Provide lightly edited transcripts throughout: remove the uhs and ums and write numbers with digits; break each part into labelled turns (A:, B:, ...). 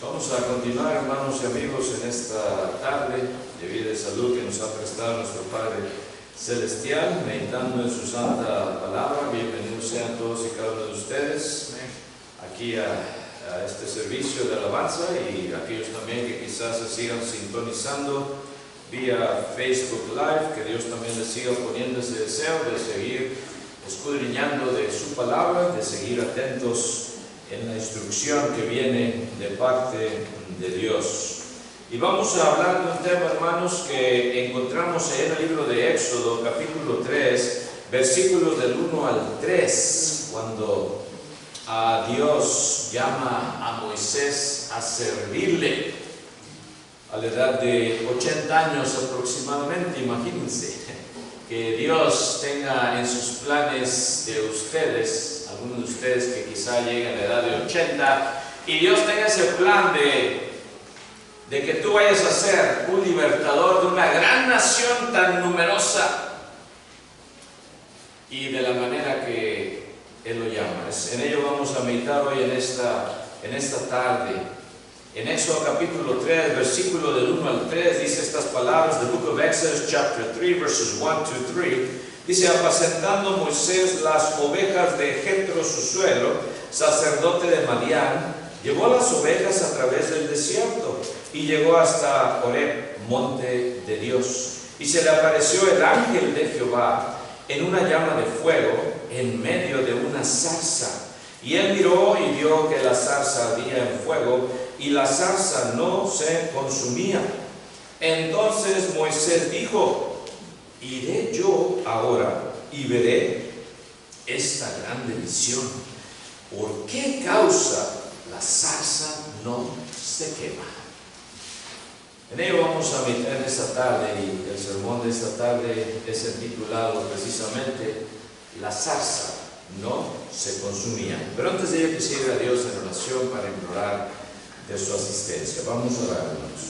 A: Vamos a continuar, hermanos y amigos, en esta tarde de vida y salud que nos ha prestado nuestro Padre Celestial, meditando en su santa palabra. Bienvenidos sean todos y cada uno de ustedes aquí a este servicio de alabanza, y aquellos también que quizás se sigan sintonizando vía Facebook Live, que Dios también les siga poniendo ese deseo de seguir escudriñando de su palabra, de seguir atentos en la instrucción que viene de parte de Dios. Y vamos a hablar de un tema, hermanos, que encontramos en el libro de Éxodo, capítulo 3, versículos del 1 al 3, cuando Dios llama a Moisés a servirle a la edad de 80 años aproximadamente. Imagínense que Dios tenga en sus planes de ustedes, algunos de ustedes que quizá lleguen a la edad de 80, y Dios tenga ese plan de que tú vayas a ser un libertador de una gran nación tan numerosa, y de la manera que Él lo llama. En ello vamos a meditar hoy en esta tarde. En Éxodo capítulo 3, versículo del 1 al 3, dice estas palabras, the book of Exodus chapter 3, verses 1 to 3, dice: apacentando Moisés las ovejas de Jetro su suegro, sacerdote de Madián, llevó las ovejas a través del desierto y llegó hasta Horeb, monte de Dios. Y se le apareció el ángel de Jehová en una llama de fuego en medio de una zarza. Y él miró y vio que la zarza ardía en fuego, y la zarza no se consumía. Entonces Moisés dijo: iré yo ahora y veré esta grande visión. ¿Por qué causa la zarza no se quema? En ello vamos a meditar esta tarde, y el sermón de esta tarde es titulado precisamente La zarza no se consumía. Pero antes de ello quisiera ir a Dios en oración para implorar de su asistencia. Vamos a orar, hermanos.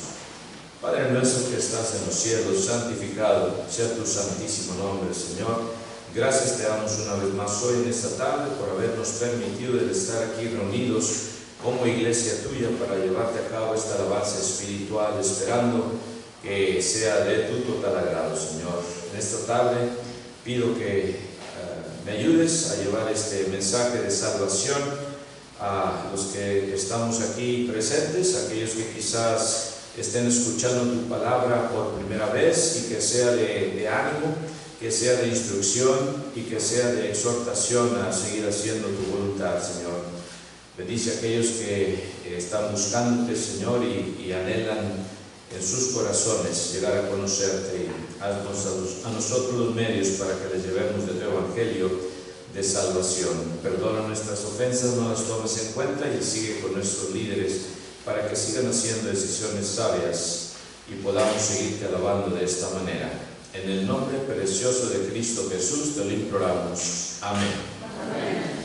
A: Padre nuestro que estás en los cielos, santificado sea tu santísimo nombre, Señor. Gracias te damos una vez más hoy en esta tarde por habernos permitido el estar aquí reunidos como iglesia tuya para llevarte a cabo esta alabanza espiritual, esperando que sea de tu total agrado, Señor. En esta tarde pido que me ayudes a llevar este mensaje de salvación a los que estamos aquí presentes, aquellos que quizás estén escuchando tu palabra por primera vez, y que sea de ánimo, que sea de instrucción y que sea de exhortación a seguir haciendo tu voluntad, Señor. Bendice a aquellos que están buscándote, Señor, y anhelan en sus corazones llegar a conocerte, y haznos a nosotros los medios para que les llevemos de tu evangelio de salvación. Perdona nuestras ofensas, no las tomes en cuenta, y sigue con nuestros líderes para que sigan haciendo decisiones sabias y podamos seguirte alabando de esta manera. En el nombre precioso de Cristo Jesús te lo imploramos. Amén. Amén.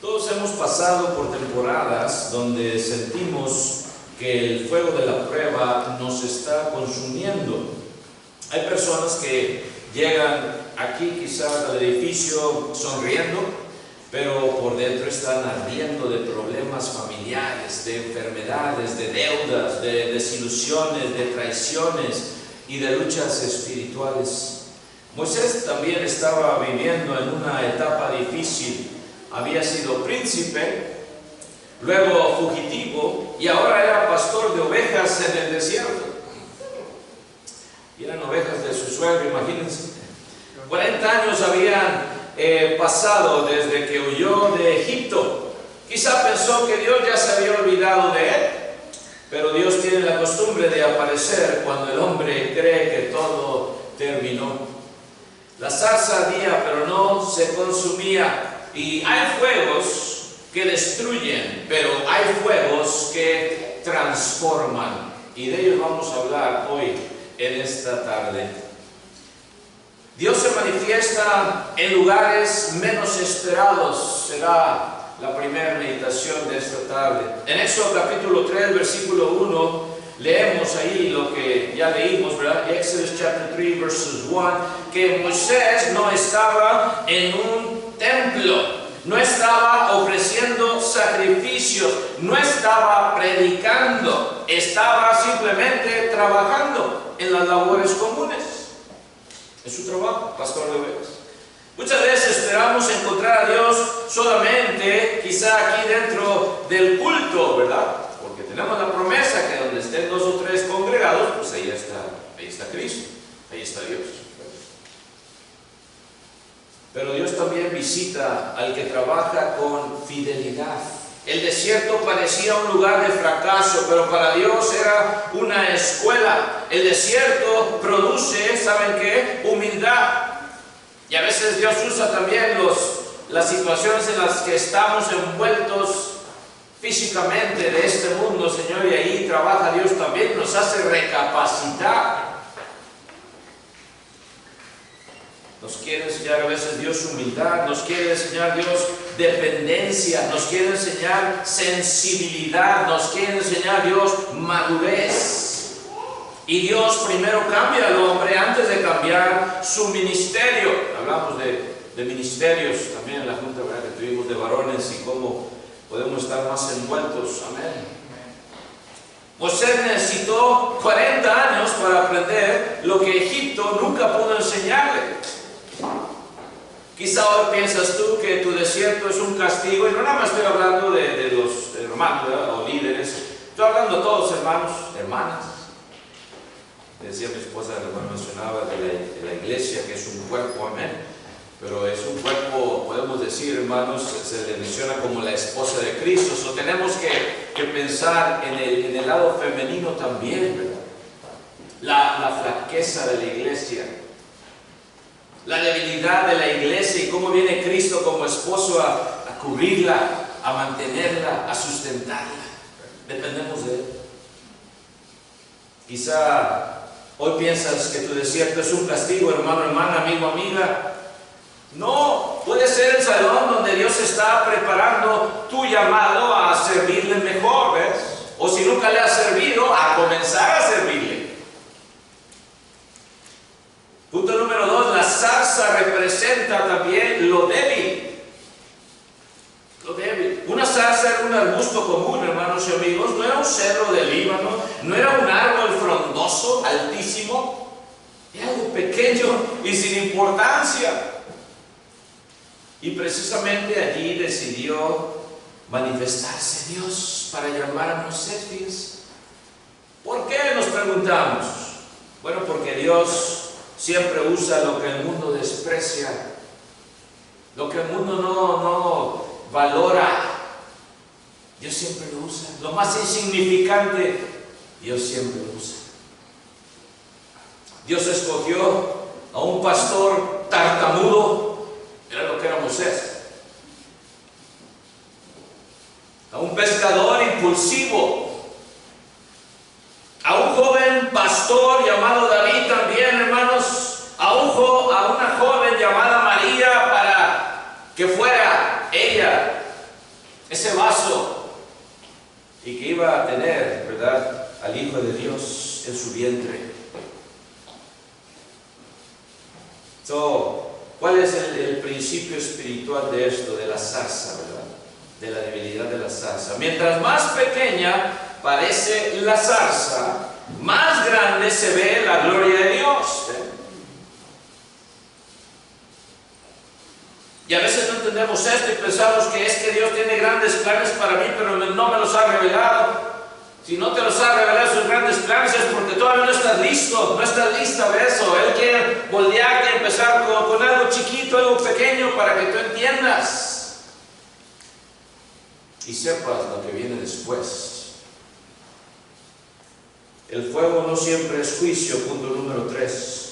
A: Todos hemos pasado por temporadas donde sentimos que el fuego de la prueba nos está consumiendo. Hay personas que llegan aquí quizás al edificio sonriendo, pero por dentro están ardiendo de problemas familiares, de enfermedades, de deudas, de desilusiones, de traiciones y de luchas espirituales. Moisés también estaba viviendo en una etapa difícil. Había sido príncipe, luego fugitivo, y ahora era pastor de ovejas en el desierto. Y eran ovejas de su suegro, imagínense. 40 años habían pasado desde que huyó de Egipto. Quizá pensó que Dios ya se había olvidado de él, pero Dios tiene la costumbre de aparecer cuando el hombre cree que todo terminó. La zarza ardía, pero no se consumía. Y hay fuegos que destruyen, pero hay fuegos que transforman. Y de ellos vamos a hablar hoy en esta tarde. Dios se manifiesta en lugares menos esperados. Será la primera meditación de esta tarde. En Éxodo capítulo 3, versículo 1, leemos ahí lo que ya leímos, ¿verdad? Exodus chapter 3, verses 1, que Moisés no estaba en un templo, no estaba ofreciendo sacrificios, no estaba predicando, estaba simplemente trabajando en las labores comunes. Es su trabajo, pastor de ovejas. Muchas veces esperamos encontrar a Dios solamente, quizá aquí dentro del culto, ¿verdad? Porque tenemos la promesa que donde estén 2 o 3 congregados, pues ahí está Cristo, ahí está Dios. Pero Dios también visita al que trabaja con fidelidad. El desierto parecía un lugar de fracaso, pero para Dios era una escuela. El desierto produce, ¿saben qué? Humildad. Y a veces Dios usa también las situaciones en las que estamos envueltos físicamente de este mundo, Señor, y ahí trabaja Dios también, nos hace recapacitar. Nos quiere enseñar a veces Dios humildad, nos quiere enseñar Dios dependencia, nos quiere enseñar sensibilidad, nos quiere enseñar Dios madurez. Y Dios primero cambia al hombre antes de cambiar su ministerio. Hablamos de ministerios también en la junta, ¿verdad?, que tuvimos de varones y cómo podemos estar más envueltos. Amén. Moisés necesitó 40 años para aprender lo que Egipto nunca pudo enseñarle. Quizá hoy piensas tú que tu desierto es un castigo, y no nada más estoy hablando de los hermanos, ¿verdad?, o líderes, estoy hablando de todos hermanos, hermanas. Decía mi esposa, cuando mencionaba de la iglesia, que es un cuerpo, amén, pero es un cuerpo, podemos decir, hermanos, se le menciona como la esposa de Cristo. So, tenemos que pensar en el lado femenino también, ¿verdad? La flaqueza de la iglesia, la debilidad de la iglesia, y cómo viene Cristo como esposo a cubrirla, a mantenerla, a sustentarla. Dependemos de Él. Quizá hoy piensas que tu desierto es un castigo, hermano, hermana, amigo, amiga. No, puede ser el salón donde Dios está preparando tu llamado a servirle mejor, ¿ves? O si nunca le has servido, a comenzar a servirle. Punto número 2, la zarza representa también lo débil. Lo débil. Una zarza era un arbusto común, hermanos y amigos, no era un cedro del Líbano, no era un árbol frondoso, altísimo, era algo pequeño y sin importancia. Y precisamente allí decidió manifestarse Dios para llamar a Moisés. Fíjense. ¿Por qué nos preguntamos? Bueno, porque Dios siempre usa lo que el mundo desprecia, lo que el mundo no valora. Dios siempre lo usa. Lo más insignificante, Dios siempre lo usa. Dios escogió a un pastor tartamudo, era lo que era Moisés, a un pescador impulsivo, a un joven pastor llamado David también, hermanos, a una joven llamada María, para que fuera ella ese vaso y que iba a tener, ¿verdad?, al Hijo de Dios en su vientre. ¿Cuál es el principio espiritual de esto, de la zarza, verdad? De la debilidad de la zarza. Mientras más pequeña parece la zarza, más grande se ve la gloria de Dios. Y a veces no entendemos esto y pensamos que es que Dios tiene grandes planes para mí, pero no me los ha revelado. Si no te los ha revelado sus grandes planes es porque todavía no estás listo, no estás lista de eso. Él quiere moldearte y empezar con algo chiquito, algo pequeño, para que tú entiendas y sepas lo que viene después. El fuego no siempre es juicio, punto número 3.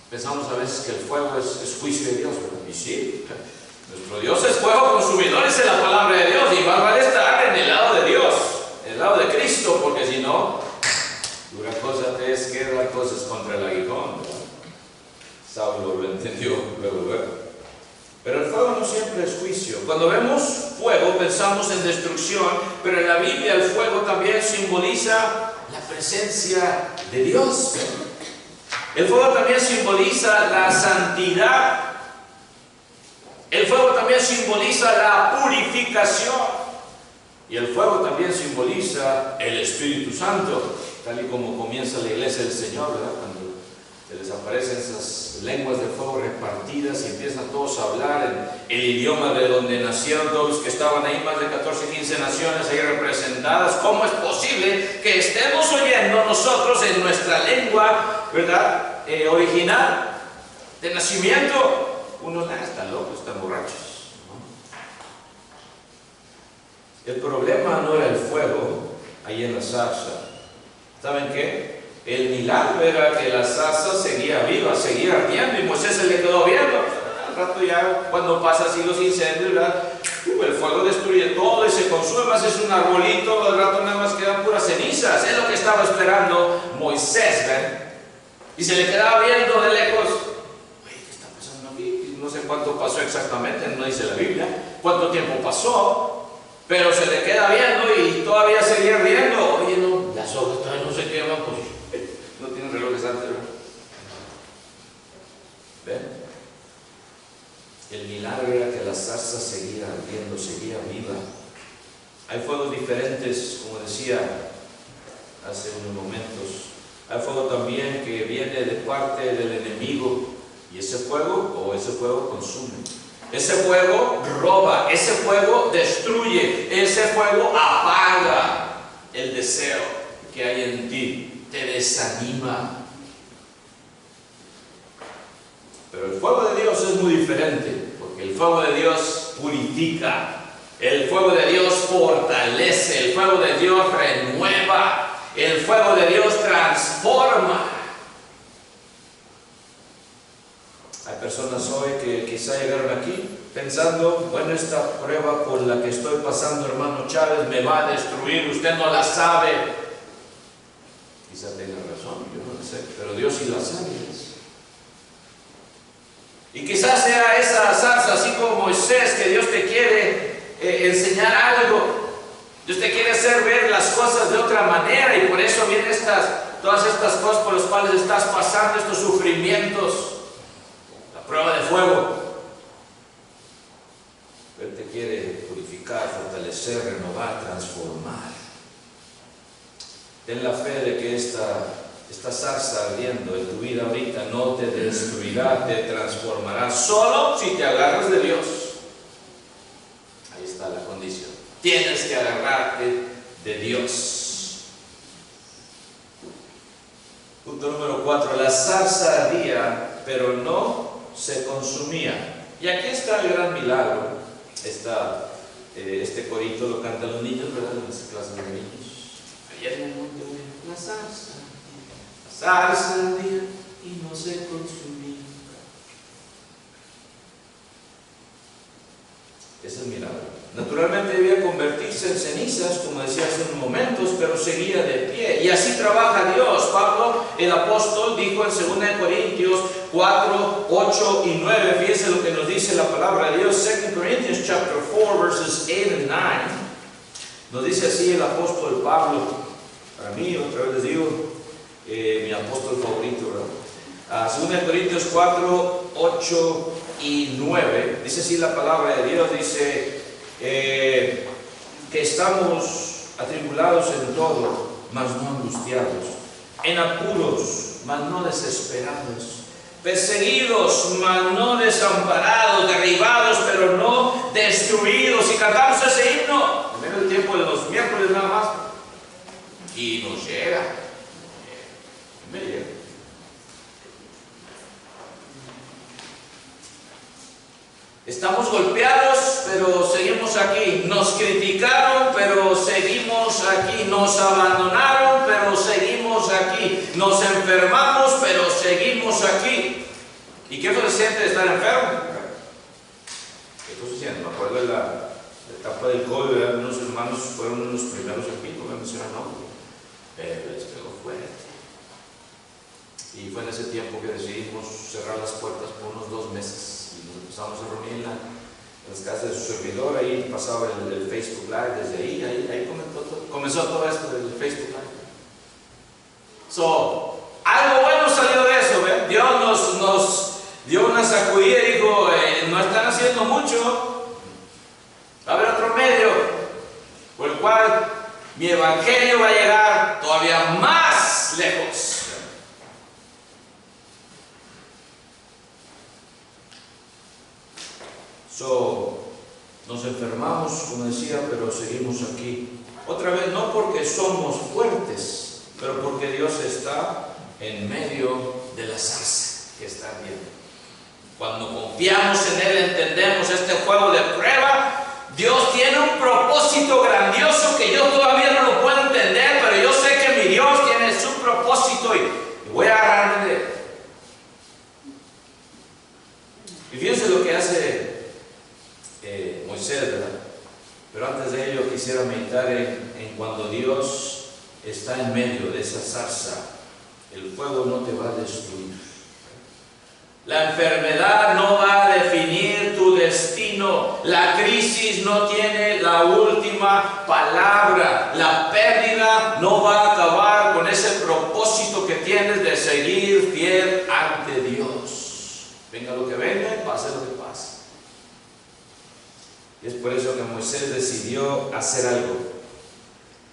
A: Pensamos a veces que el fuego es juicio de Dios, ¿verdad? Y sí, nuestro Dios es fuego consumidor, es la palabra de Dios, y más vale estar en el lado de Dios, en el lado de Cristo, porque si no, dura cosa te es que dar cosas contra el aguijón, ¿verdad? Saulo lo entendió luego. Pero el fuego no siempre es juicio. Cuando vemos fuego pensamos en destrucción, pero en la Biblia el fuego también simboliza la presencia de Dios. El fuego también simboliza la santidad. El fuego también simboliza la purificación. Y el fuego también simboliza el Espíritu Santo, tal y como comienza la iglesia del Señor, ¿verdad? Cuando se les aparecen esas lenguas de fuego repartidas y empiezan todos a hablar en el idioma de donde nacieron todos los que estaban ahí, más de 14, 15 naciones ahí representadas. ¿Cómo es posible que estemos oyendo nosotros en nuestra lengua, ¿verdad? Original, de nacimiento? Unos están locos, están borrachos. El problema no era el fuego ahí en la zarza. ¿Saben qué? El milagro era que la zarza seguía viva, seguía ardiendo, y Moisés se le quedó viendo. Al rato ya, cuando pasa así los incendios, ¿verdad? El fuego destruye todo y se consume, más es un arbolito, al rato nada más quedan puras cenizas. Es lo que estaba esperando Moisés, ¿ven? Y se le quedaba viendo de lejos. Oye, ¿qué está pasando aquí? No sé cuánto pasó exactamente, no dice la Biblia, cuánto tiempo pasó. Pero se le queda viendo y todavía seguía riendo. Oye, no, las hojas todavía no se queman, pues no tienen relojes antes, ¿verdad? ¿Ven? El milagro era que la zarza seguía ardiendo, seguía viva. Hay fuegos diferentes, como decía hace unos momentos. Hay fuego también que viene de parte del enemigo. Y ese fuego consume. Ese fuego roba, ese fuego destruye, ese fuego apaga el deseo que hay en ti, te desanima. Pero el fuego de Dios es muy diferente, porque el fuego de Dios purifica, el fuego de Dios fortalece, el fuego de Dios renueva, el fuego de Dios transforma. Hay personas hoy que quizá llegaron aquí pensando, bueno, esta prueba por la que estoy pasando, hermano Chávez, me va a destruir, usted no la sabe. Quizá tenga razón, yo no lo sé, pero Dios sí la sabe. Y quizás sea esa zarza, así como Moisés, que Dios te quiere enseñar algo. Dios te quiere hacer ver las cosas de otra manera, y por eso vienen todas estas cosas por las cuales estás pasando, estos sufrimientos. Prueba de fuego. Él te quiere purificar, fortalecer, renovar, transformar. Ten la fe de que esta zarza ardiendo en tu vida ahorita no te destruirá, te transformará, solo si te agarras de Dios. Ahí está la condición. Tienes que agarrarte de Dios. Punto número 4. La zarza ardía, pero no se consumía. Y aquí está el gran milagro. Este corito lo cantan los niños, ¿verdad? En las clases de niños. Allá en el monte, la zarza ardía y no se consumía. Es el milagro. Naturalmente debía convertirse en cenizas, como decía hace unos momentos, pero seguía de pie. Y así trabaja Dios. Pablo, el apóstol, dijo en 2 Corintios 4, 8 y 9. Fíjense lo que nos dice la palabra de Dios. 2 Corinthians chapter 4, verses 8 and 9. Nos dice así el apóstol Pablo. Para mí, otra vez les digo, mi apóstol favorito, ¿verdad? 2 Corintios 4, 8 y 9. Dice así la palabra de Dios. Dice que estamos atribulados en todo, mas no angustiados, en apuros, mas no desesperados, perseguidos, mas no desamparados, derribados, pero no destruidos. Y cantamos ese himno en medio del tiempo de los miércoles nada más, y nos llega, me llega. Estamos golpeados, pero seguimos aquí. Nos criticaron, pero seguimos aquí. Nos abandonaron, pero seguimos aquí. Nos enfermamos, pero seguimos aquí. ¿Y qué se siente de estar enfermo? ¿Qué se siente? Me acuerdo de la etapa del COVID, ¿verdad? Unos hermanos fueron los primeros aquí, no me mencionan nombre, pero les pegó fuerte. Y fue en ese tiempo que decidimos cerrar las puertas por unos 2 meses. Y nos empezamos a reunir en las casas de su servidor. Ahí pasaba el Facebook Live, desde ahí comenzó todo esto del Facebook Live. Algo bueno salió de eso, ¿ven? Dios nos dio una sacudida y dijo, no están haciendo mucho, va a haber otro medio por el cual mi evangelio va a llegar todavía más lejos. Nos enfermamos, como decía, pero seguimos aquí. Otra vez, no porque somos fuertes, pero porque Dios está en medio de la zarza que está viendo. Cuando confiamos en Él, entendemos este juego de prueba. Dios tiene un propósito grandioso que yo todavía no lo puedo entender, pero yo sé que mi Dios tiene su propósito y voy a agarrarme de Él. Y fíjense lo que hace Moisés, ¿verdad? Pero antes de ello quisiera meditar en cuando Dios está en medio de esa zarza. El fuego no te va a destruir. La enfermedad no va a definir tu destino. La crisis no tiene la última palabra. La pérdida no va a acabar con ese propósito que tienes de seguir fiel ante Dios. Venga lo que venga, pase lo que pase. Y es por eso que Moisés decidió hacer algo.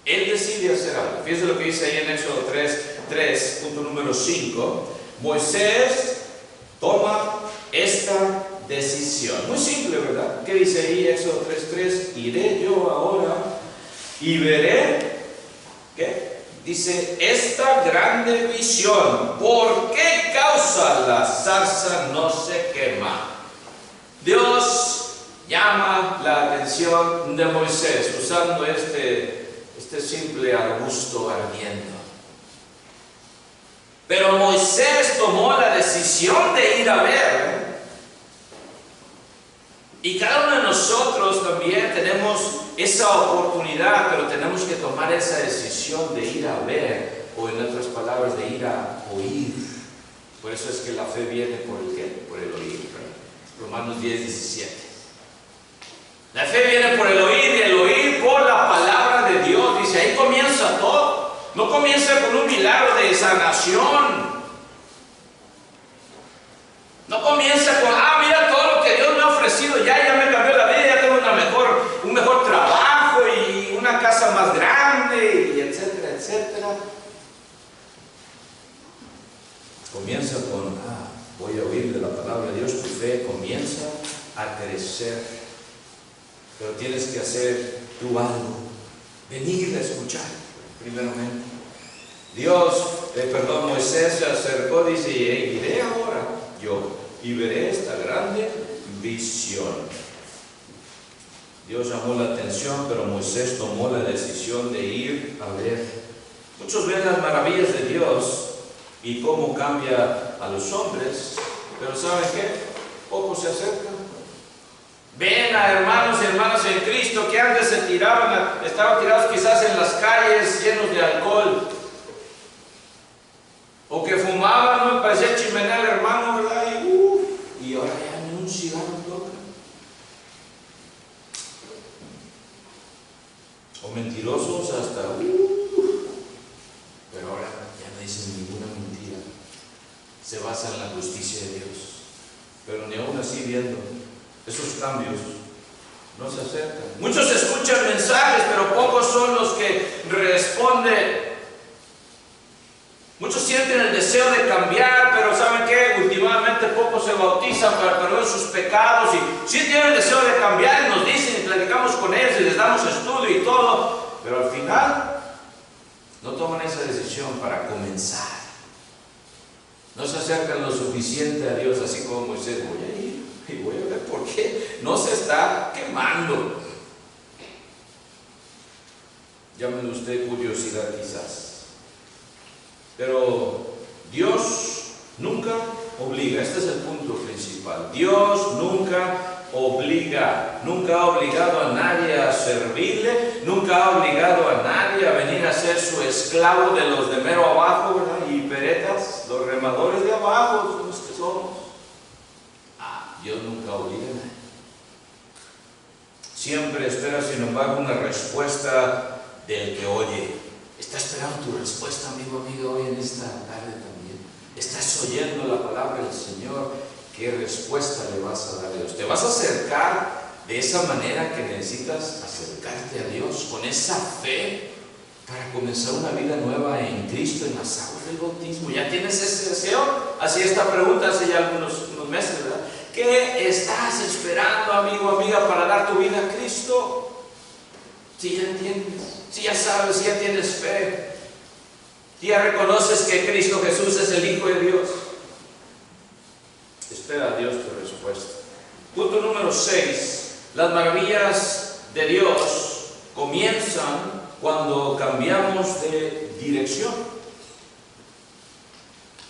A: Él decide hacer algo. Fíjense lo que dice ahí en Éxodo 3, punto número 5. Moisés toma esta decisión. Muy simple, ¿verdad? ¿Qué dice ahí Éxodo 3:3? Iré yo ahora y veré, ¿qué? Dice, esta grande visión. ¿Por qué causa la zarza no se quema? Dios llama la atención de Moisés usando este simple arbusto ardiendo. Pero Moisés tomó la decisión de ir a ver. Y cada uno de nosotros también tenemos esa oportunidad, pero tenemos que tomar esa decisión de ir a ver, o en otras palabras, de ir a oír. Por eso es que la fe viene por el ¿qué? Por el oír. Romanos 10:17. La fe viene por el oír y el oír por la palabra de Dios. Dice, ahí comienza todo. No comienza con un milagro de sanación. No comienza con, mira todo lo que Dios me ha ofrecido. Ya me cambió la vida, ya tengo un mejor trabajo y una casa más grande, y etcétera, etcétera. Comienza con, voy a oír de la palabra de Dios. Tu fe comienza a crecer. Pero tienes que hacer tú algo. Venir a escuchar, primeramente. Moisés se acercó, dice, iré ahora yo y veré esta grande visión. Dios llamó la atención, pero Moisés tomó la decisión de ir a ver. Muchos ven las maravillas de Dios y cómo cambia a los hombres, pero ¿saben qué? Pocos se acercan. Ven a hermanos y hermanas en Cristo que antes estaban tirados quizás en las calles llenos de alcohol, o que fumaban, no me parecía chimenea el hermano, ¿verdad? Y ahora ya ni un cigarro toca. O mentirosos hasta, pero ahora ya no dicen ninguna mentira. Se basa en la justicia de Dios. Pero ni aún así viendo esos cambios, no se acercan. Muchos escuchan mensajes, pero pocos son los que responden. Muchos sienten el deseo de cambiar, pero ¿saben qué? Últimamente pocos se bautizan para perdonar sus pecados, y sí tienen el deseo de cambiar, y nos dicen, y platicamos con ellos, y les damos estudio y todo, pero al final no toman esa decisión para comenzar. No se acercan lo suficiente a Dios, así como Moisés. Voy a ir y voy a ver por qué no se está quemando. Llámenlo usted curiosidad quizás. Pero Dios nunca obliga. Este es el punto principal. Dios nunca obliga. Nunca ha obligado a nadie a servirle. Nunca ha obligado a nadie a venir a ser su esclavo de los de mero abajo, ¿verdad? Y peretas, los remadores de abajo, son los que somos. Dios nunca obliga a nadie. Siempre espera, sin embargo, una respuesta del que oye. Está esperando tu respuesta, amigo, amiga, hoy en esta tarde también. ¿Estás oyendo la palabra del Señor? ¿Qué respuesta le vas a dar a Dios? ¿Te vas a acercar de esa manera que necesitas acercarte a Dios, con esa fe para comenzar una vida nueva en Cristo, en las aguas del bautismo? ¿Ya tienes ese deseo? Hacía esta pregunta hace ya unos meses, ¿verdad? ¿Qué estás esperando, amigo, amiga, para dar tu vida a Cristo? Si ya entiendes, si ya sabes, si ya tienes fe, si ya reconoces que Cristo Jesús es el Hijo de Dios, espera a Dios tu respuesta. Punto número 6. Las maravillas de Dios comienzan cuando cambiamos de dirección.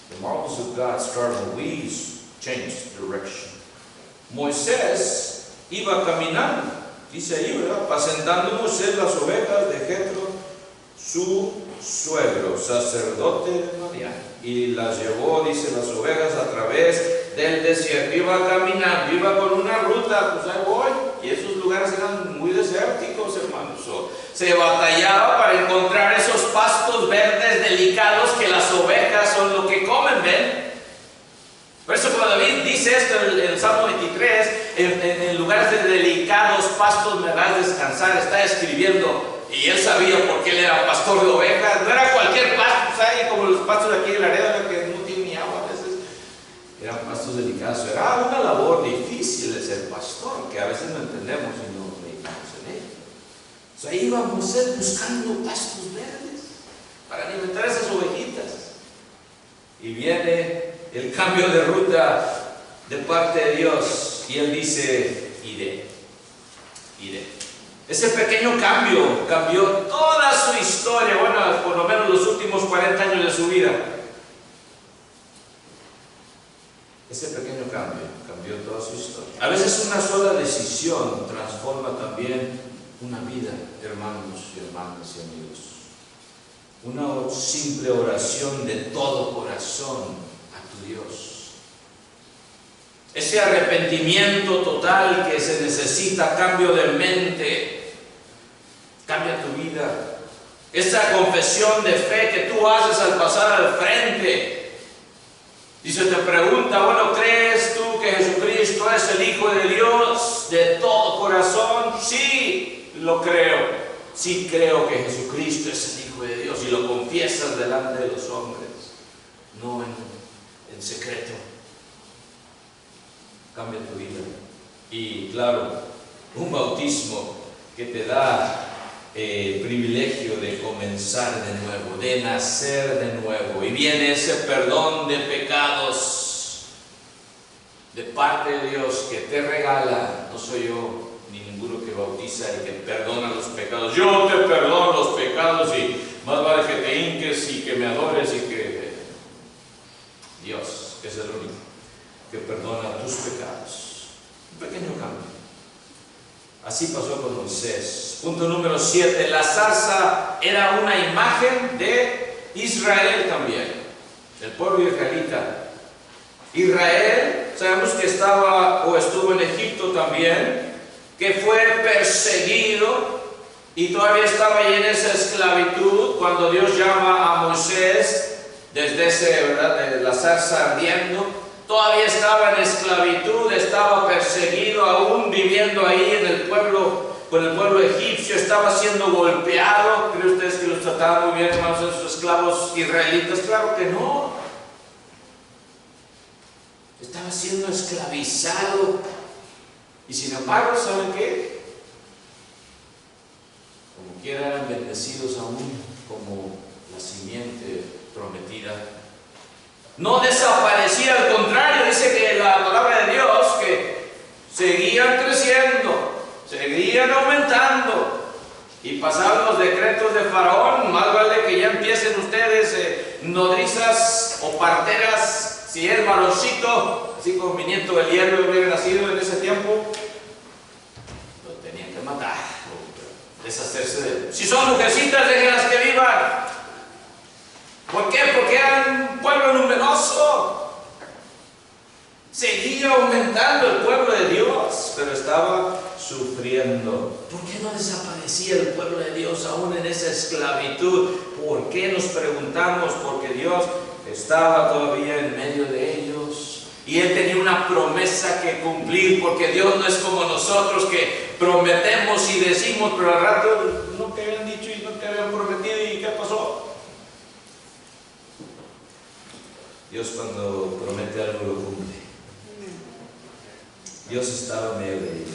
A: The marvels of God start when we change direction. Moisés iba caminando, dice ahí, ¿verdad? Apacentando Moisés las ovejas de Jetro, su suegro, sacerdote de Madián, y las llevó, dice, las ovejas a través del desierto. Iba caminando, iba por una ruta, pues ahí voy, y esos lugares eran muy desérticos, hermanos. Se batallaba para encontrar esos pastos verdes delicados que las ovejas son lo que comen, ¿ven? Por eso cuando David dice esto en el Salmo 23, en lugares de delicados pastos me harás descansar, está escribiendo, y él sabía por qué él era pastor de ovejas. No era cualquier pasto, ¿sabes? Como los pastos de aquí de Laredo, que no tienen ni agua a veces. Eran pastos delicados. Era una labor difícil de ser pastor, que a veces no entendemos y no meditamos en ello. O sea, iba Moisés buscando pastos verdes para alimentar a esas ovejitas. Y viene el cambio de ruta de parte de Dios, y él dice, iré. Ese pequeño cambio cambió toda su historia, bueno, por lo menos los últimos 40 años de su vida. Ese pequeño cambio cambió toda su historia. A veces una sola decisión transforma también una vida, hermanos y hermanas y amigos. Una simple oración de todo corazón a tu Dios. Ese arrepentimiento total que se necesita, cambio de mente, cambia tu vida. Esa confesión de fe que tú haces al pasar al frente. Y se te pregunta, bueno, ¿crees tú que Jesucristo es el Hijo de Dios de todo corazón? Sí, lo creo. Sí creo que Jesucristo es el Hijo de Dios, y lo confiesas delante de los hombres, no en secreto. Cambia tu vida. Y claro, un bautismo que te da el privilegio de comenzar de nuevo, de nacer de nuevo, y viene ese perdón de pecados de parte de Dios que te regala. No soy yo ni ninguno que bautiza y que perdona los pecados. Yo te perdono los pecados, y más vale que te hinques y que me adores, y que Dios es el único que perdona tus pecados. Un pequeño cambio. Así pasó con Moisés. Punto número 7. La zarza era una imagen de Israel también, el pueblo israelita. Israel, sabemos que estaba o estuvo en Egipto también, que fue perseguido y todavía estaba ahí en esa esclavitud cuando Dios llama a Moisés desde ese, ¿verdad?, de la zarza ardiendo. Todavía estaba en esclavitud, estaba perseguido, aún viviendo ahí en el pueblo, con el pueblo egipcio, estaba siendo golpeado. ¿Creen ustedes que los trataban muy bien, hermanos, esos esclavos israelitas? Claro que no. Estaba siendo esclavizado. Y sin embargo, ¿saben qué? Como quiera eran bendecidos aún como la simiente prometida. No desaparecía, al contrario, dice que la palabra de Dios que seguían creciendo, seguían aumentando, y pasaban los decretos de Faraón. Más vale que ya empiecen ustedes nodrizas o parteras, si es varoncito, así como mi nieto Eliel hubiera nacido en ese tiempo, lo tenían que matar, deshacerse de él. Si son mujercitas, déjenlas que vivan. ¿Por qué? Porque eran un pueblo numeroso. Seguía aumentando el pueblo de Dios, pero estaba sufriendo sufriendo? ¿Por qué no desaparecía el pueblo de Dios aún en esa esclavitud? ¿Por qué nos preguntamos? Porque Dios estaba todavía en medio de ellos. Y Él tenía una promesa que cumplir, porque Dios no es como nosotros que prometemos y decimos, pero al rato no te habían dicho y no te habían prometido, ¿y qué pasó? Dios cuando promete algo lo cumple. Dios estaba en medio de ellos.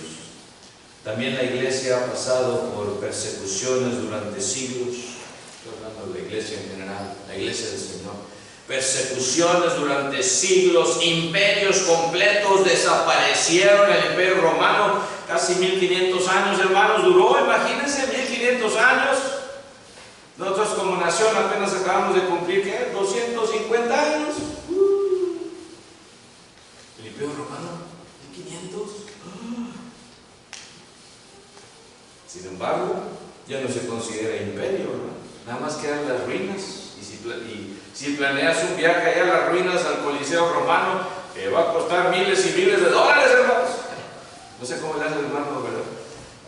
A: También la iglesia ha pasado por persecuciones durante siglos. Estoy hablando de la iglesia en general, la iglesia del Señor. Persecuciones durante siglos, imperios completos desaparecieron. El imperio romano, casi 1500 años, hermanos, duró, imagínense, 1500 años. Nosotros como nación apenas acabamos de cumplir, ¿qué? 250 años. El imperio romano, 1500. Sin embargo, ya no se considera imperio, ¿no? Nada más quedan las ruinas. Y si planeas un viaje allá a las ruinas, al Coliseo Romano, te va a costar miles y miles de dólares, hermanos. No sé cómo le hace el hermano, ¿verdad?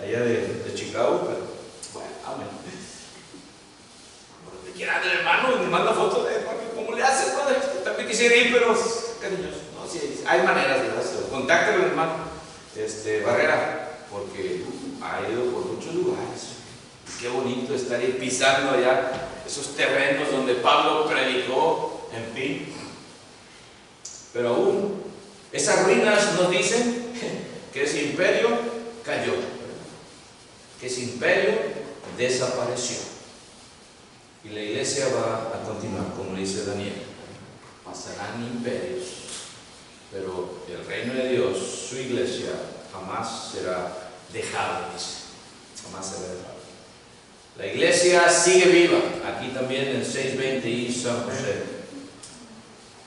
A: Allá de Chicago, pero bueno, amén. Te quiera el hermano y me manda fotos de cómo le haces, padre. También quisiera ir, pero cariñoso. No, sí, hay maneras, ¿verdad? Contáctelo al hermano Barrera, porque ha ido por muchos lugares. Qué bonito estar ahí pisando allá esos terrenos donde Pablo predicó, en fin. Pero aún esas ruinas nos dicen que ese imperio cayó, que ese imperio desapareció. Y la iglesia va a continuar, como dice Daniel. Pasarán imperios, pero el reino de Dios, su iglesia, jamás será dejado, dice. Jamás será dejado. La iglesia sigue viva, aquí también en 620 y San José.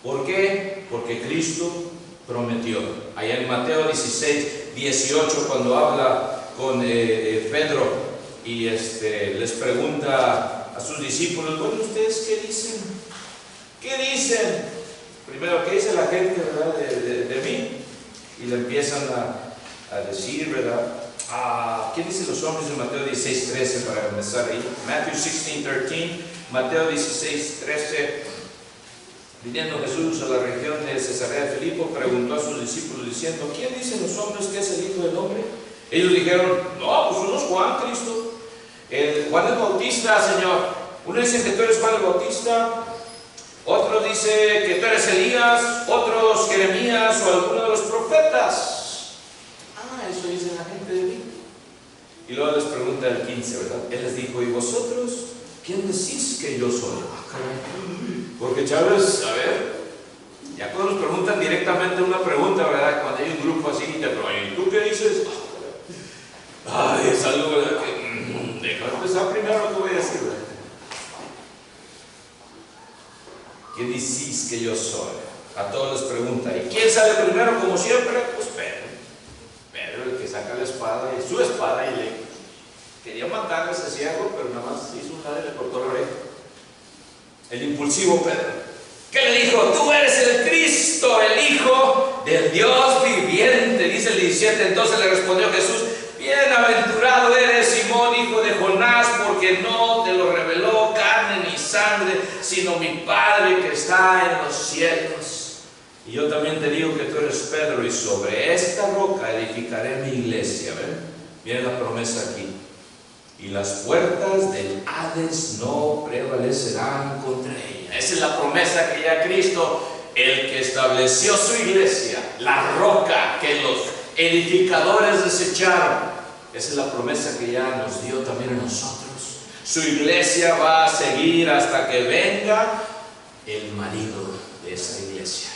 A: ¿Por qué? Porque Cristo prometió. Allá en Mateo 16, 18, cuando habla con Pedro y les pregunta a sus discípulos, bueno, ¿ustedes qué dicen? ¿Qué dicen? Primero, ¿qué dice la gente, verdad, de mí? Y le empiezan a decir, ¿verdad? ¿Qué dicen los hombres en Mateo 16, 13 para empezar ahí? Matthew 16, 13, Mateo 16, 13. Viniendo Jesús a la región de Cesarea de Filipo, preguntó a sus discípulos diciendo, ¿quién dicen los hombres que es el Hijo del Hombre? Ellos dijeron, no, pues uno es Juan, Cristo. Juan el Bautista, Señor. Uno dice que tú eres Juan el Bautista, otro dice que tú eres Elías, otros Jeremías o alguno de los profetas. Eso dice la gente de mí. Y luego les pregunta el 15, ¿verdad? Él les dijo, ¿y vosotros quién decís que yo soy? Porque Chávez, a ver, ya cuando nos preguntan directamente una pregunta, ¿verdad? Cuando hay un grupo así, te preguntan, ¿y tú qué dices? Ay, es algo, ¿verdad? Que déjame empezar primero lo que voy a decir, ¿verdad? ¿Qué decís que yo soy? A todos les pregunta, ¿y quién sale primero? Como siempre, pues Pedro. Pedro, el que saca la espada, y su espada, y le quería matar a ese ciego, pero nada más hizo un lado y le cortó la oreja. El impulsivo Pedro, ¿qué le dijo? Tú eres el Cristo, el Hijo del Dios viviente, dice el 17. Entonces le respondió Jesús, bienaventurado eres Simón, hijo de Jonás, porque no te lo reveló carne ni sangre, sino mi Padre que está en los cielos. Y yo también te digo que tú eres Pedro, y sobre esta roca edificaré mi iglesia. ¿Ven? Viene la promesa aquí. Y las puertas del Hades no prevalecerán contra ella. Esa es la promesa que ya Cristo, el que estableció su iglesia, la roca que los edificadores desecharon. Esa es la promesa que ya nos dio también a nosotros. Su iglesia va a seguir hasta que venga el marido de esa iglesia.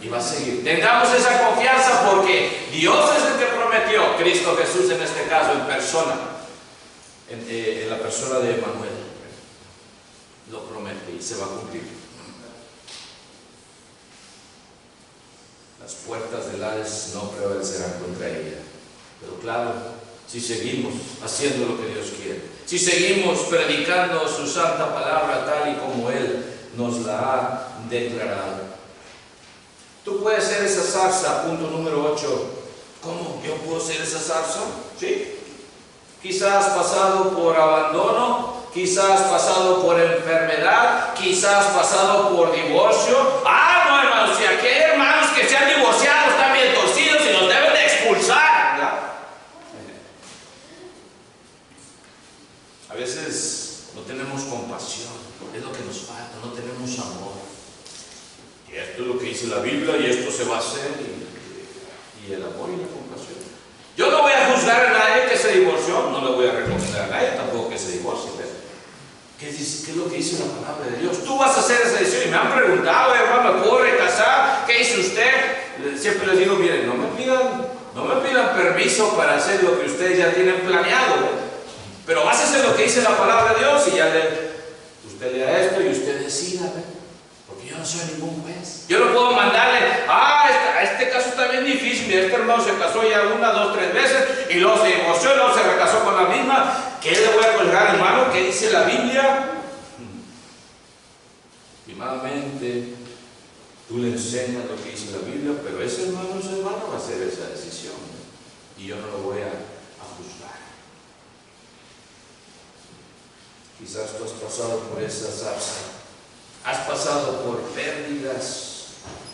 A: Y va a seguir. Tengamos esa confianza porque Dios es el que prometió, Cristo Jesús en este caso, en persona, en la persona de Emanuel. Lo promete y se va a cumplir. Las puertas del Hades no prevalecerán contra ella. Pero claro, si seguimos haciendo lo que Dios quiere, si seguimos predicando su santa palabra tal y como Él nos la ha declarado. Tú puedes ser esa zarza, punto número 8, ¿Cómo? ¿Yo puedo ser esa zarza? Sí. Quizás pasado por abandono, quizás pasado por enfermedad, quizás pasado por divorcio. Ah, no, hermanos, si aquí hay hermanos que se han divorciado, están bien torcidos y los deben de expulsar, ¿verdad? A veces no tenemos compasión, es lo que nos falta, no tenemos amor. Y esto es lo que dice la Biblia y esto se va a hacer, y el amor y la compasión. Yo no voy a juzgar a nadie que se divorció, no le voy a recomendar a nadie tampoco que se divorcie. ¿Qué es lo que dice la palabra de Dios? Tú vas a hacer esa decisión y me han preguntado, hermano, ¿me puedo recasar? ¿Qué dice usted? Siempre les digo, miren, no me pidan permiso para hacer lo que ustedes ya tienen planeado, pero básese lo que dice la palabra de Dios y ya usted lea esto y usted decida, porque yo no soy ningún juez. Yo no puedo mandarle, este caso está bien difícil, mira, este hermano se casó ya 1, 2, 3 veces y luego se divorció y luego se recasó con la misma. ¿Qué le voy a colgar, hermano? ¿Qué dice la Biblia? Primeramente, tú le enseñas lo que dice la Biblia, pero ese hermano va a hacer esa decisión y yo no lo voy a juzgar. Quizás tú has pasado por esa zarza, has pasado por pérdidas,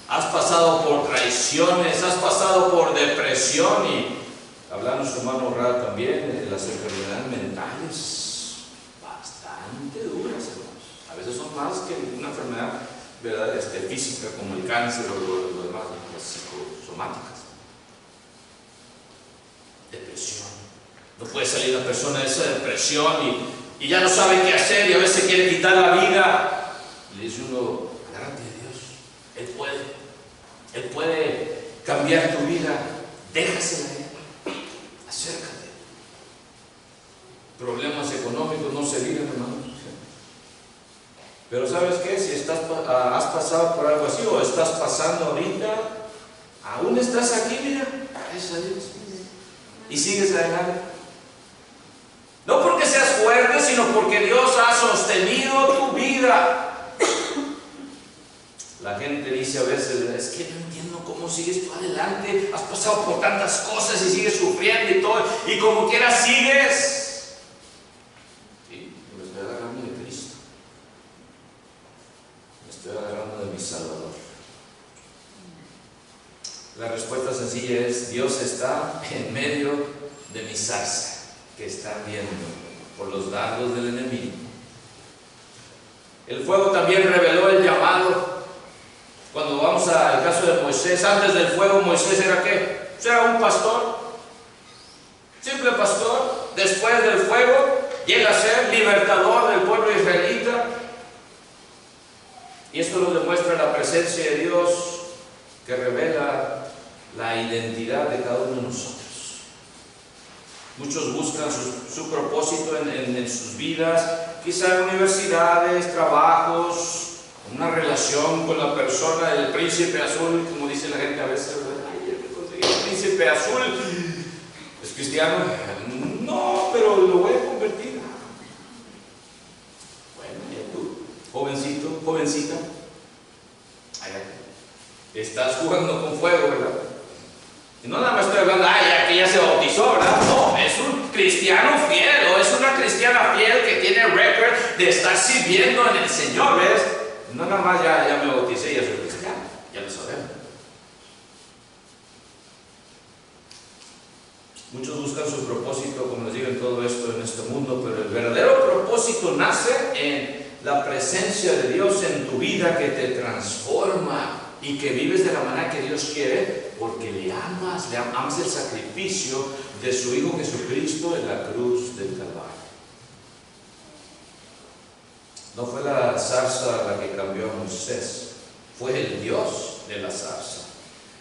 A: has pasado por traiciones, has pasado por depresión y hablando su hermano Ra también de las enfermedades mentales bastante duras, hermanos. A veces son más que una enfermedad, ¿verdad? Física como el cáncer o lo demás, las psicosomáticas. Depresión. No puede salir la persona de esa depresión y ya no sabe qué hacer y a veces quiere quitar la vida. Le dice uno, agárrate de Dios. Él puede cambiar tu vida. Déjasela a Él. Acércate. Problemas económicos no se digan, hermanos. Pero ¿sabes qué? Si has pasado por algo así o estás pasando ahorita, aún estás aquí, mira, gracias a Dios, y sigues adelante. No porque seas fuerte, sino porque Dios ha sostenido tu vida. La gente dice a veces, es que no entiendo cómo sigues tú adelante, has pasado por tantas cosas y sigues sufriendo y todo, y como quieras sigues. Sí, me estoy agarrando de Cristo, me estoy agarrando de mi Salvador. La respuesta sencilla es, Dios está en medio de mi zarza, que están viendo por los dardos del enemigo. El fuego también reveló el llamado. Cuando vamos al caso de Moisés, antes del fuego, Moisés era ¿qué? Era un pastor, simple pastor. Después del fuego, llega a ser libertador del pueblo israelita. Y esto nos demuestra la presencia de Dios que revela la identidad de cada uno de nosotros. Muchos buscan su propósito en sus vidas, quizá en universidades, trabajos, una relación con la persona, el príncipe azul, como dice la gente a veces, ay, yo conseguí el príncipe azul, ¿es cristiano? No, pero lo voy a convertir. Bueno, y tú, jovencito, jovencita, estás jugando con fuego, ¿verdad? Y no nada más estoy hablando, que ya se bautizó, ¿verdad? No, es un cristiano fiel, o es una cristiana fiel que tiene récord de estar sirviendo en el Señor, ¿ves? No nada más ya me bauticé y ya soy cristiano, ya lo sabemos. Muchos buscan su propósito, como les digo, en todo esto, en este mundo, pero el verdadero propósito nace en la presencia de Dios en tu vida que te transforma y que vives de la manera que Dios quiere, porque le amas el sacrificio de su Hijo Jesucristo en la cruz del Calvario. No fue la zarza la que cambió a Moisés, fue el Dios de la zarza.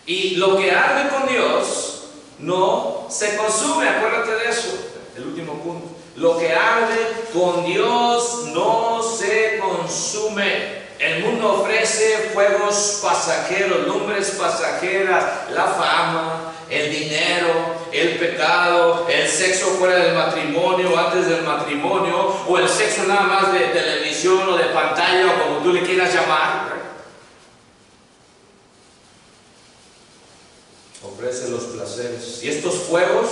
A: Y lo que arde con Dios no se consume, acuérdate de eso, el último punto. Lo que arde con Dios no se consume. El mundo ofrece fuegos pasajeros, lumbres pasajeras, la fama, el dinero, el pecado, el sexo fuera del matrimonio, antes del matrimonio, o el sexo nada más de televisión o de pantalla, o como tú le quieras llamar. ofrece los placeres. Y estos fuegos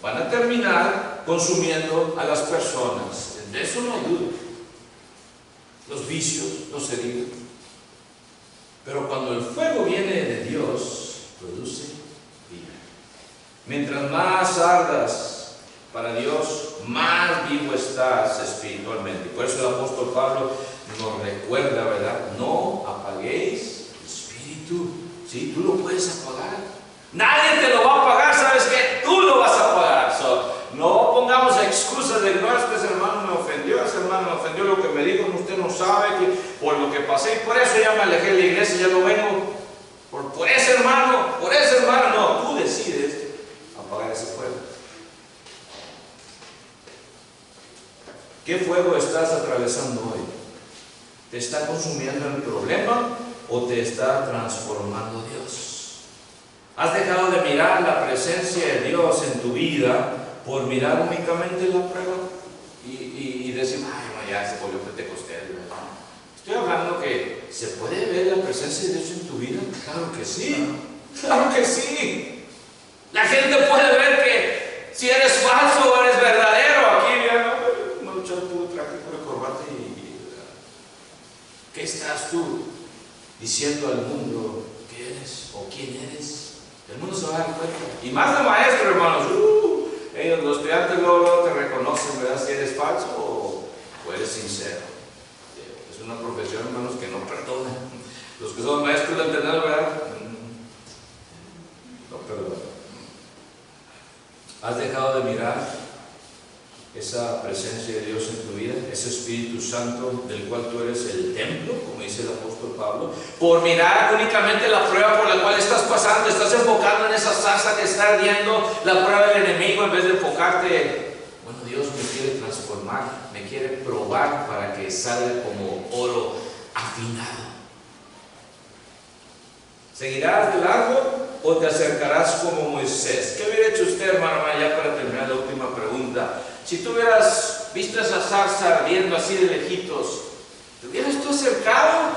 A: van a terminar consumiendo a las personas. De eso no hay duda. Los vicios no se digan. Pero cuando el fuego viene de Dios, produce vida. Mientras más ardas para Dios, más vivo estás espiritualmente. Por eso el apóstol Pablo nos recuerda, ¿verdad? No apaguéis el espíritu. ¿Sí? Tú lo puedes apagar. Nadie te lo va a apagar, ¿sabes qué? Tú lo vas a apagar. No pongamos excusas de no, es que ese hermano me ofendió, lo que me dijo, usted no sabe que por lo que pasé, y por eso ya me alejé de la iglesia, ya no vengo por ese hermano, no, tú decides apagar ese fuego. ¿Qué fuego estás atravesando hoy? ¿Te está consumiendo el problema o te está transformando Dios? ¿Has dejado de mirar la presencia de Dios en tu vida por mirar únicamente la prueba y decir, ay, no, ya se volvió pentecostés, ¿verdad? Estoy hablando que ¿se puede ver la presencia de Dios en tu vida? Claro que sí, claro que sí. La gente puede ver que si eres falso o eres verdadero. Aquí, ya no luchar puro traje, pura corbata ¿qué estás tú diciendo al mundo que eres o quién eres? El mundo se va a dar cuenta. Y más de maestro, hermanos. Ellos, los estudiantes luego te reconocen, ¿verdad? Si eres falso o eres sincero. Es una profesión, hermanos, que no perdona. Los que son maestros del entender, ¿verdad? No perdona. ¿Has dejado de mirar esa presencia de Dios en tu vida, ese Espíritu Santo del cual tú eres el templo, como dice el apóstol Pablo, por mirar únicamente la prueba por la cual estás pasando? Estás enfocando en esa zarza que está ardiendo, la prueba del enemigo, en vez de enfocarte, bueno, Dios me quiere transformar, me quiere probar para que salga como oro afinado. ¿Seguirás de largo o te acercarás como Moisés? ¿Qué hubiera hecho usted, hermano, ya para terminar la última pregunta? Si tú hubieras visto esa zarza ardiendo así de lejitos, ¿te hubieras tú acercado?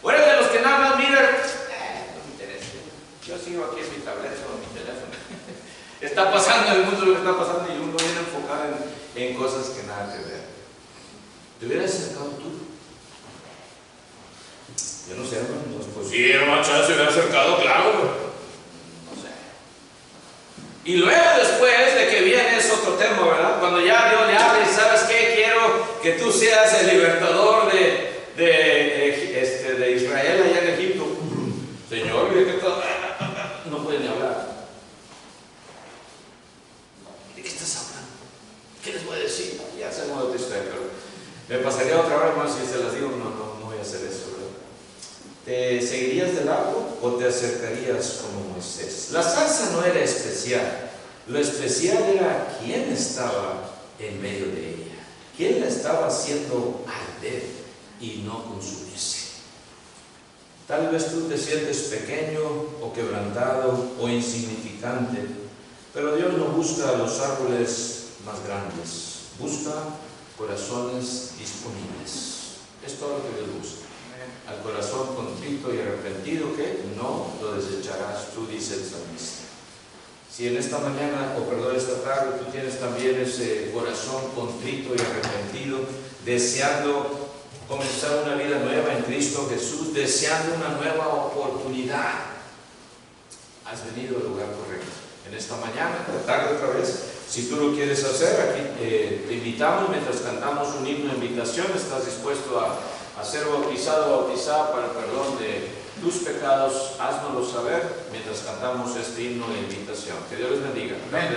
A: ¿O eres de los que nada más miran? No me interesa. Yo sigo aquí en mi tableta o en mi teléfono. Está pasando en el mundo lo que está pasando y uno viene enfocado en cosas que nada que ver. ¿Te hubieras acercado tú? Yo no sé, hermano. Pues sí, hermano, se hubiera acercado, claro. No sé. Y luego, después de que viene, es otro tema, ¿verdad? Cuando ya Dios le habla y ¿sabes qué? Quiero que tú seas el libertador de Israel allá en Egipto. Señor, ¿de qué tal? No puede ni hablar. ¿De qué estás hablando? ¿Qué les voy a decir? Ya sabemos de tu historia, pero me pasaría otra hora más si se las digo. No voy a hacer eso, ¿verdad? ¿Te seguirías de largo o te acercarías como Moisés? La zarza no era especial. Lo especial era quién estaba en medio de ella. Quién la estaba haciendo arder y no consumirse. Tal vez tú te sientes pequeño o quebrantado o insignificante, pero Dios no busca los árboles más grandes. Busca corazones disponibles. Es todo lo que Dios busca. Al corazón contrito y arrepentido que no lo desecharás, tú, dice el salmista. Si en esta mañana, esta tarde, tú tienes también ese corazón contrito y arrepentido, deseando comenzar una vida nueva en Cristo Jesús, deseando una nueva oportunidad, has venido al lugar correcto. En esta mañana, esta tarde otra vez, si tú lo quieres hacer, aquí te invitamos mientras cantamos un himno de invitación. ¿Estás dispuesto a ser bautizado o bautizada para el perdón de tus pecados? Háznoslo saber mientras cantamos este himno de invitación. Que Dios les bendiga. Amén.